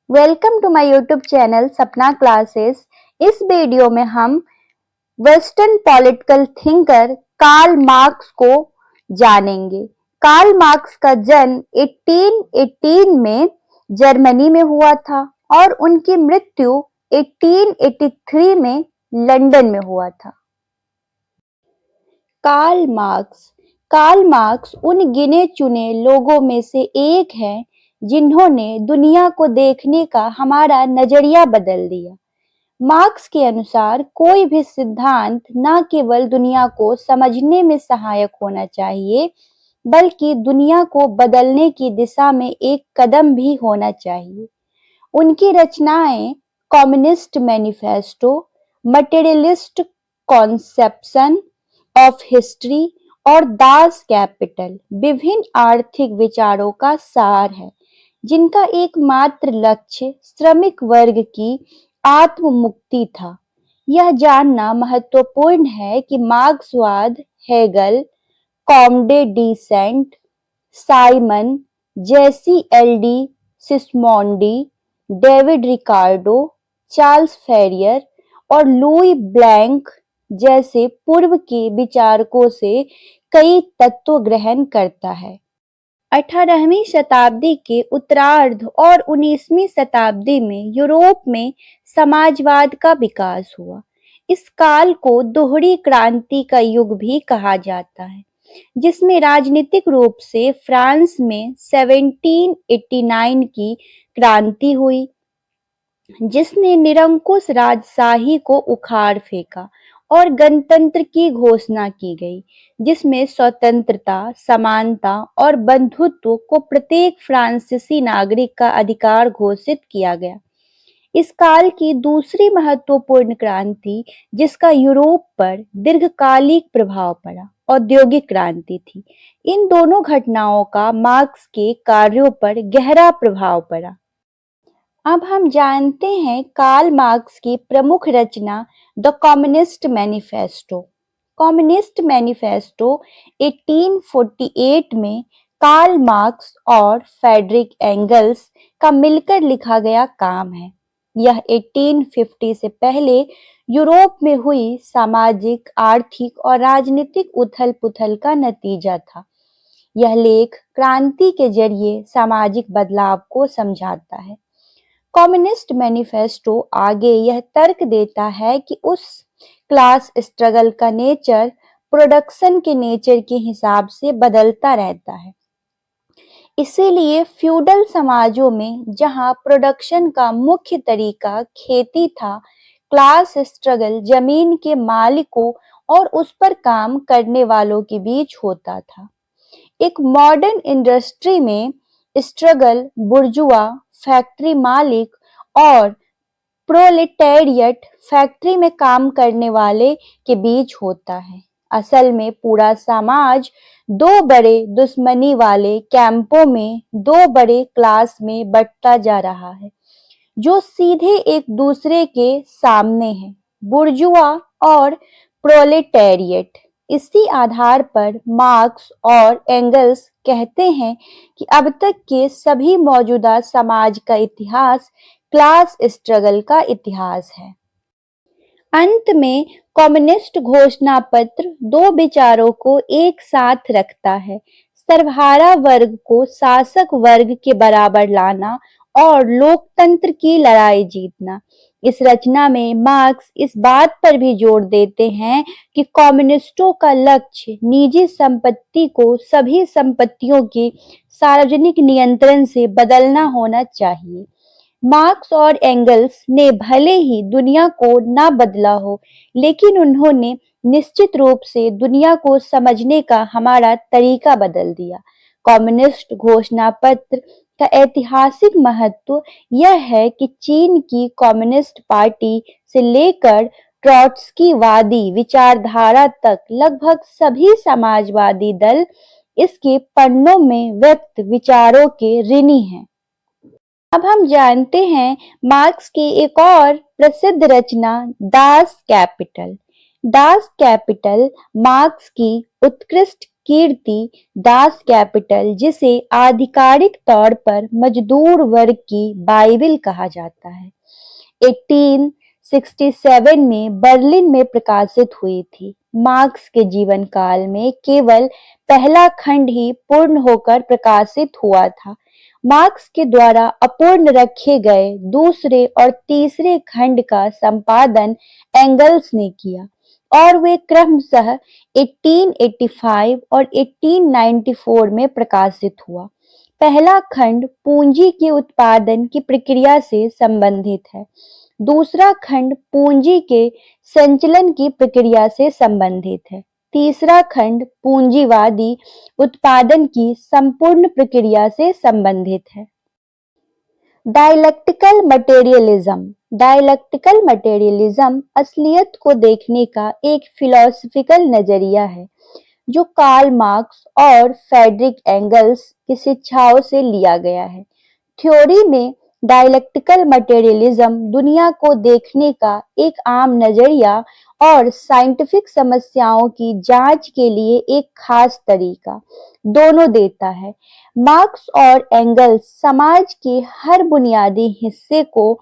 Welcome to my YouTube channel Sapna classes. इस video में हम western political thinker Karl Marx को जानेंगे। कार्ल मार्क्स का जन्म 1818 में जर्मनी में हुआ था और उनकी मृत्यु 1883 में लंदन में हुआ था। कार्ल मार्क्स उन गिने चुने लोगों में से एक हैं जिन्होंने दुनिया को देखने का हमारा नजरिया बदल दिया। मार्क्स के अनुसार कोई भी सिद्धांत न केवल दुनिया को समझने में सहायक होना चाहिए, बल्कि दुनिया को बदलने की दिशा में एक कदम भी होना चाहिए। उनकी रचनाएं communist manifesto, materialist conception of history और दास कैपिटल विभिन्न आर्थिक विचारों का सार है, जिनका एकमात्र लक्ष्य श्रमिक वर्ग की आत्म मुक्ति था। यह जानना महत्वपूर्ण है कि मार्क्सवाद हेगल, कॉमडे डी सेंट, साइमन, जेसी एलडी सिस्मोंडी, डेविड रिकार्डो, चार्ल्स फेरियर और लुई ब्लैंक जैसे पूर्व के विचारकों से कई तत्व ग्रहण करता है। 18वीं शताब्दी के उत्तरार्ध और 19वीं शताब्दी में यूरोप में समाजवाद का विकास हुआ। इस काल को दोहरी क्रांति का युग भी कहा जाता है, जिसमें राजनीतिक रूप से फ्रांस में 1789 की क्रांति हुई, जिसने निरंकुश राजशाही को उखाड़ फेंका और गणतंत्र की घोषणा की गई, जिसमें स्वतंत्रता, समानता और बंधुत्व को प्रत्येक फ्रांसीसी नागरिक का अधिकार घोषित किया गया। इस काल की दूसरी महत्वपूर्ण क्रांति, जिसका यूरोप पर दीर्घकालिक प्रभाव पड़ा, औद्योगिक क्रांति थी। इन दोनों घटनाओं का मार्क्स के कार्यों पर गहरा प्रभाव पड़ा। अब हम जानते हैं कार्ल मार्क्स की प्रमुख रचना the Communist Manifesto. Communist Manifesto 1848 में कार्ल मार्क्स और फ्रेडरिक एंगल्स का मिलकर लिखा गया काम है। यह 1850 से पहले यूरोप में हुई सामाजिक, आर्थिक और राजनीतिक उथल-पुथल का नतीजा था। यह लेख क्रांति के जरिए सामाजिक बदलाव को समझाता है। कम्युनिस्ट मैनिफेस्टो आगे यह तर्क देता है कि उस क्लास स्ट्रगल का नेचर प्रोडक्शन के नेचर के हिसाब से बदलता रहता है। इसीलिए फ्यूडल समाजों में जहां प्रोडक्शन का मुख्य तरीका खेती था, क्लास स्ट्रगल जमीन के मालिकों और उस पर काम करने वालों के बीच होता था। एक मॉडर्न इंडस्ट्री में स्ट्रगल बुर्जुआ, फैक्ट्री मालिक और प्रोलेटेरिएट, फैक्ट्री में काम करने वाले के बीच होता है। असल में पूरा समाज दो बड़े दुश्मनी वाले कैंपों में, दो बड़े क्लास में बंटता जा रहा है, जो सीधे एक दूसरे के सामने हैं, बुर्जुआ और प्रोलेटेरिएट। इसी आधार पर मार्क्स और एंगल्स कहते हैं कि अब तक के सभी मौजूदा समाज का इतिहास क्लास स्ट्रगल का इतिहास है। अंत में कम्युनिस्ट घोषणा पत्र दो विचारों को एक साथ रखता है: सर्वहारा वर्ग को शासक वर्ग के बराबर लाना और लोकतंत्र की लड़ाई जीतना। इस रचना में मार्क्स इस बात पर भी जोर देते हैं कि कम्युनिस्टों का लक्ष्य निजी संपत्ति को सभी संपत्तियों के सार्वजनिक नियंत्रण से बदलना होना चाहिए। मार्क्स और एंगल्स ने भले ही दुनिया को ना बदला हो, लेकिन उन्होंने निश्चित रूप से दुनिया को समझने का हमारा तरीका बदल दिया। कम्युनिस्ट घोषणा पत्र का ऐतिहासिक महत्व यह है कि चीन की कम्युनिस्ट पार्टी से लेकर ट्रॉट्स्कीवादी विचारधारा तक लगभग सभी समाजवादी दल इसके पन्नों में व्यक्त विचारों के ऋणी हैं। अब हम जानते हैं मार्क्स की एक और प्रसिद्ध रचना Das Kapital. Das Kapital Marx की उत्कृष्ट कीर्ति दास कैपिटल, जिसे आधिकारिक तौर पर मजदूर वर्ग की बाइबिल कहा जाता है, 1867 में बर्लिन में प्रकाशित हुई थी। मार्क्स के जीवन काल में केवल पहला खंड ही पूर्ण होकर प्रकाशित हुआ था। मार्क्स के द्वारा अपूर्ण रखे गए दूसरे और तीसरे खंड का संपादन एंगल्स ने किया और वे क्रमशः 1885 और 1894 में प्रकाशित हुआ। पहला खंड पूंजी के उत्पादन की प्रक्रिया से संबंधित है। दूसरा खंड पूंजी के संचलन की प्रक्रिया से संबंधित है। तीसरा खंड पूंजीवादी उत्पादन की संपूर्ण प्रक्रिया से संबंधित है। Dialectical materialism. डायलेक्टिकल मटेरियलिज्म असलियत को देखने का एक फिलोसफिकल नजरिया है जो कार्ल मार्क्स और फ्रेडरिक एंगल्स की शिक्षाओं से लिया गया है। थ्योरी में डायलेक्टिकल मटेरियलिज्म दुनिया को देखने का एक आम नजरिया और साइंटिफिक समस्याओं की जांच के लिए एक खास तरीका दोनों देता है। मार्क्स और एंगल्स समाज के हर बुनियादी हिस्से को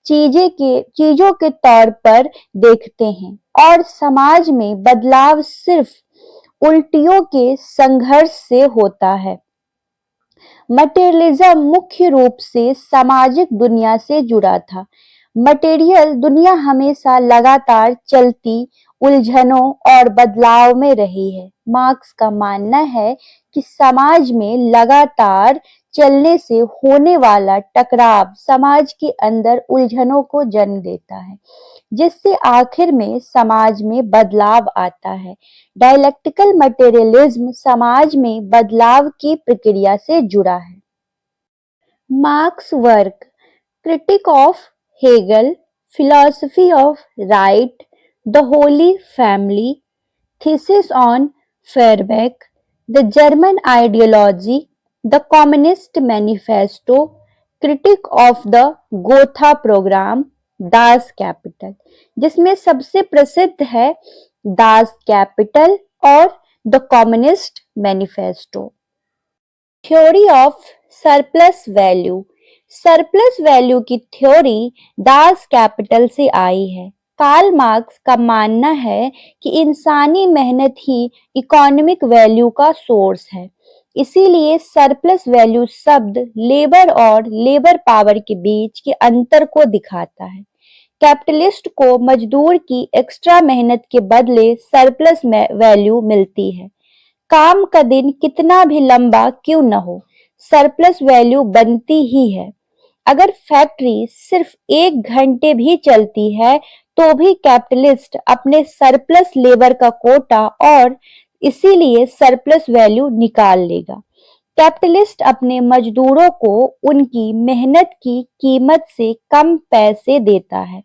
चीजों के तौर पर देखते हैं और समाज में बदलाव सिर्फ उल्टियों के संघर्ष से होता है। मटेरियलिज्म मुख्य रूप से सामाजिक दुनिया से जुड़ा था। मटेरियल दुनिया हमेशा लगातार चलती उलझनों और बदलाव में रही है। मार्क्स का मानना है कि समाज में लगातार चलने से होने वाला टकराव समाज के अंदर उलझनों को जन्म देता है, जिससे आखिर में समाज में बदलाव आता है। डायलेक्टिकल मटेरियलिज्म समाज में बदलाव की प्रक्रिया से जुड़ा है। Marx work, critique of Hegel, philosophy of right, the holy family, thesis on Feuerbach, the German ideology, the Communist Manifesto, critique of the Gotha programme, Das Kapital, जिसमें सबसे प्रसिद्ध है दास कैपिटल और the Communist Manifesto. Theory of surplus value. Surplus value की theory Das Kapital से आई है। Karl Marx का मानना है कि इंसानी मेहनत ही इकोनॉमिक वैल्यू का सोर्स है। इसीलिए सरप्लस वैल्यू शब्द लेबर और लेबर पावर के बीच के अंतर को दिखाता है। कैपिटलिस्ट को मजदूर की एक्स्ट्रा मेहनत के बदले सरप्लस वैल्यू मिलती है। काम का दिन कितना भी लंबा क्यों न हो, सरप्लस वैल्यू बनती ही है। अगर फैक्ट्री सिर्फ 1 घंटे भी चलती है तो भी कैपिटलिस्ट अपने सरप्लस लेबर का कोटा और इसीलिए सरप्लस वैल्यू निकाल लेगा। कैपिटलिस्ट अपने मजदूरों को उनकी मेहनत की कीमत से कम पैसे देता है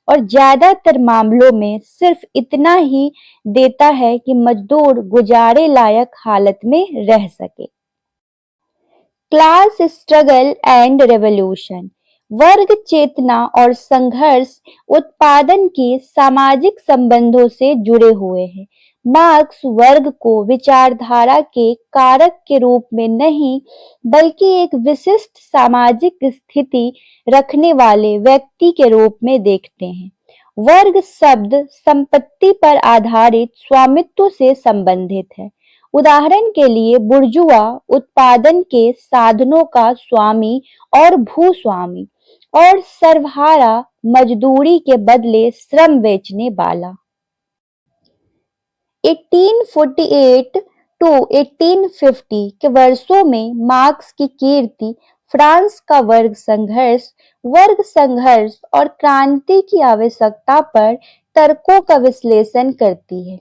और ज्यादातर मामलों में सिर्फ इतना ही देता है कि मजदूर गुजारे लायक हालत में रह सके। Class struggle and revolution. वर्ग चेतना और संघर्ष उत्पादन के सामाजिक संबंधों से जुड़े हुए हैं। मार्क्स वर्ग को विचारधारा के कारक के रूप में नहीं बल्कि एक विशिष्ट सामाजिक स्थिति रखने वाले व्यक्ति के रूप में देखते हैं। वर्ग शब्द संपत्ति पर आधारित स्वामित्व से संबंधित है। उदाहरण के लिए बुर्जुआ उत्पादन के साधनों का स्वामी और भूस्वामी और सर्वहारा मजदूरी के बदले श्रम बेचने वाला। 1848 टू 1850 के वर्षों में मार्क्स की कीर्ति फ्रांस का वर्ग संघर्ष और क्रांति की आवश्यकता पर तर्कों का विश्लेषण करती है।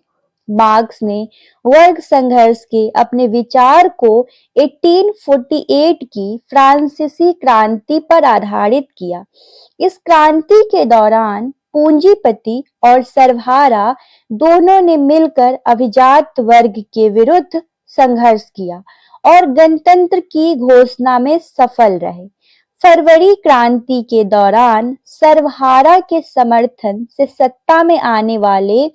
मार्क्स ने वर्ग संघर्ष के अपने विचार को 1848 की फ्रांसीसी क्रांति पर आधारित किया। इस क्रांति के दौरान पूंजीपति और सर्वहारा दोनों ने मिलकर अभिजात वर्ग के विरुद्ध संघर्ष किया और गणतंत्र की घोषणा में सफल रहे। फरवरी क्रांति के दौरान सर्वहारा के समर्थन से सत्ता में आने वाले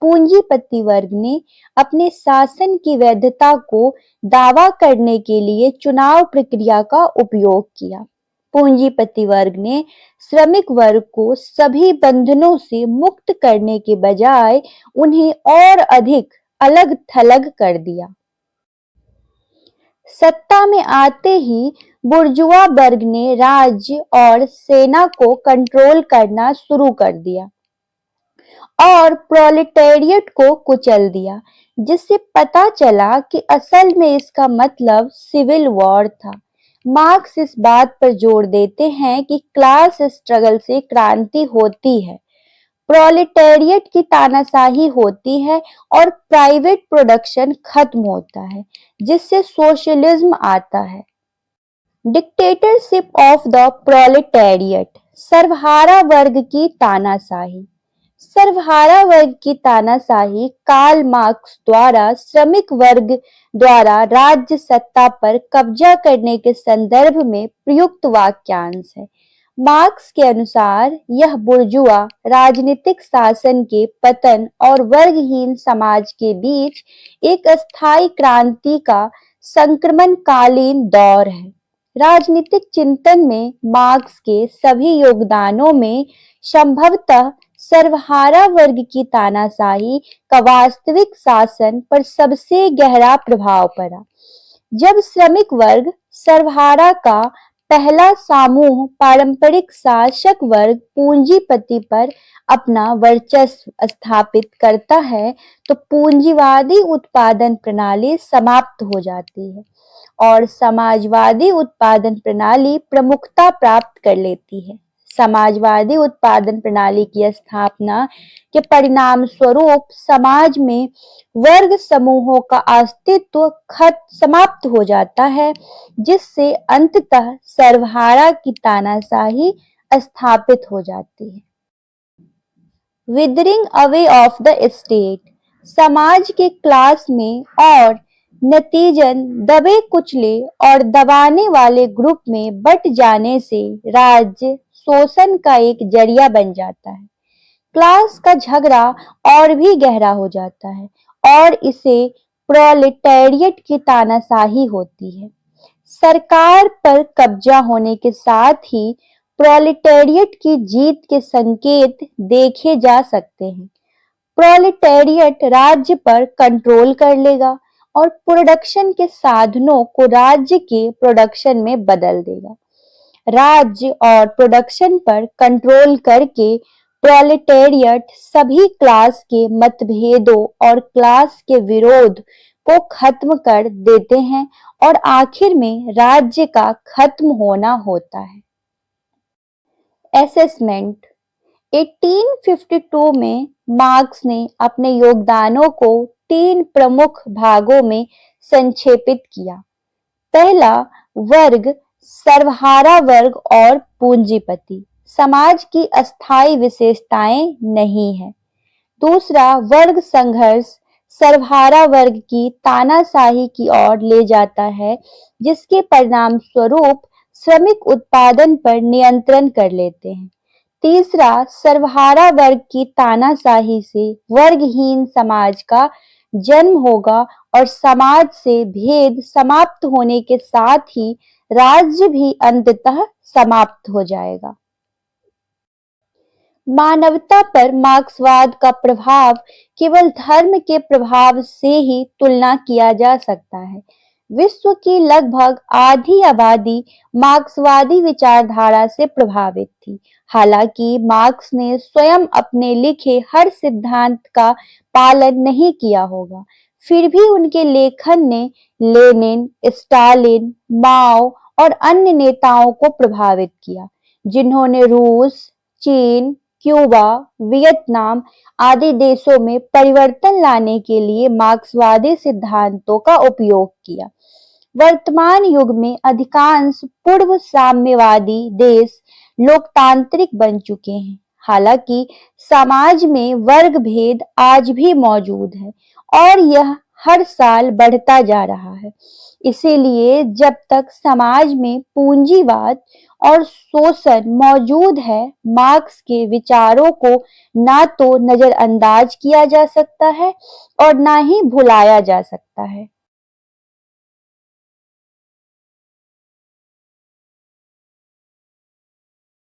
पूंजीपति वर्ग ने अपने शासन की वैधता को दावा करने के लिए चुनाव प्रक्रिया का उपयोग किया। पूंजीपति वर्ग ने श्रमिक वर्ग को सभी बंधनों से मुक्त करने के बजाय उन्हें और अधिक अलग थलग कर दिया। सत्ता में आते ही बुर्जुआ वर्ग ने राज्य और सेना को कंट्रोल करना शुरू कर दिया और प्रोलेटेरिएट को कुचल दिया, जिससे पता चला कि असल में इसका मतलब सिविल वॉर था। मार्क्स इस बात पर जोर देते हैं कि क्लास स्ट्रगल से क्रांति होती है, प्रोलेटेरिएट की तानाशाही होती है और प्राइवेट प्रोडक्शन खत्म होता है, जिससे सोशलिज्म आता है। डिक्टेटरशिप ऑफ द प्रोलेटेरिएट, सर्वहारा वर्ग की तानाशाही। सर्वहारा वर्ग की तानाशाही कार्ल मार्क्स द्वारा श्रमिक वर्ग द्वारा राज्य सत्ता पर कब्जा करने के संदर्भ में प्रयुक्त वाक्यांश है। मार्क्स के अनुसार यह बुर्जुआ राजनीतिक शासन के पतन और वर्गहीन समाज के बीच एक अस्थायी क्रांति का संक्रमणकालीन दौर है। राजनीतिक चिंतन में मार्क्स के सभी योगदानों में संभवतः सर्वहारा वर्ग की तानाशाही का वास्तविक शासन पर सबसे गहरा प्रभाव पड़ा। जब श्रमिक वर्ग सर्वहारा का पहला समूह पारंपरिक शासक वर्ग पूंजीपति पर अपना वर्चस्व स्थापित करता है, तो पूंजीवादी उत्पादन प्रणाली समाप्त हो जाती है और समाजवादी उत्पादन प्रणाली प्रमुखता प्राप्त कर लेती है। समाजवादी उत्पादन प्रणाली की स्थापना के परिणाम स्वरूप समाज में वर्ग समूहों का अस्तित्व समाप्त हो जाता है, जिससे अंततः सर्वहारा की तानाशाही स्थापित हो जाती है। Withering away of the state, समाज के क्लास में और नतीजन दबे कुचले और दबाने वाले ग्रुप में बट जाने से राज्य शोषण का एक जरिया बन जाता है। क्लास का झगड़ा और भी गहरा हो जाता है और इसे प्रोलेटेरिएट की तानाशाही होती है। सरकार पर कब्जा होने के साथ ही प्रोलेटेरिएट की जीत के संकेत देखे जा सकते हैं। प्रोलेटेरिएट राज्य पर कंट्रोल कर लेगा और प्रोडक्शन के साधनों को राज्य के प्रोडक्शन में बदल देगा। राज्य और प्रोडक्शन पर कंट्रोल करके प्रोलेटेरिएट सभी क्लास के मतभेदों और क्लास के विरोध को खत्म कर देते हैं और आखिर में राज्य का खत्म होना होता है। असेसमेंट, 1852 में मार्क्स ने अपने योगदानों को 3 प्रमुख भागों में संक्षेपित किया। पहला वर्ग सर्वहारा वर्ग और पूंजीपति, समाज की अस्थायी विशेषताएं नहीं है। दूसरा वर्ग संघर्ष सर्वहारा वर्ग की तानाशाही की ओर ले जाता है, जिसके परिणाम स्वरूप श्रमिक उत्पादन पर नियंत्रण कर लेते हैं। तीसरा सर्वहारा वर्ग की तानाशाही से वर्गहीन समाज का जन्म होगा और समाज से भेद समाप्त होने के साथ ही राज्य भी अंततः समाप्त हो जाएगा। मानवता पर मार्क्सवाद का प्रभाव केवल धर्म के प्रभाव से ही तुलना किया जा सकता है। विश्व की लगभग आधी आबादी मार्क्सवादी विचारधारा से प्रभावित थी। हालांकि मार्क्स ने स्वयं अपने लिखे हर सिद्धांत का पालन नहीं किया होगा, फिर भी उनके लेखन ने लेनिन, स्टालिन, माओ और अन्य नेताओं को प्रभावित किया, जिन्होंने रूस, चीन, क्यूबा, वियतनाम आदि देशों में परिवर्तन लाने के लिए मार्क्सवादी सिद्धांतों का उपयोग किया। वर्तमान युग में अधिकांश पूर्व साम्यवादी देश लोकतांत्रिक बन चुके हैं। हालांकि समाज में वर्ग भेद आज भी मौजूद है और यह हर साल बढ़ता जा रहा है। इसीलिए जब तक समाज में पूंजीवाद और शोषण मौजूद है, मार्क्स के विचारों को ना तो नजरअंदाज किया जा सकता है और ना ही भुलाया जा सकता है।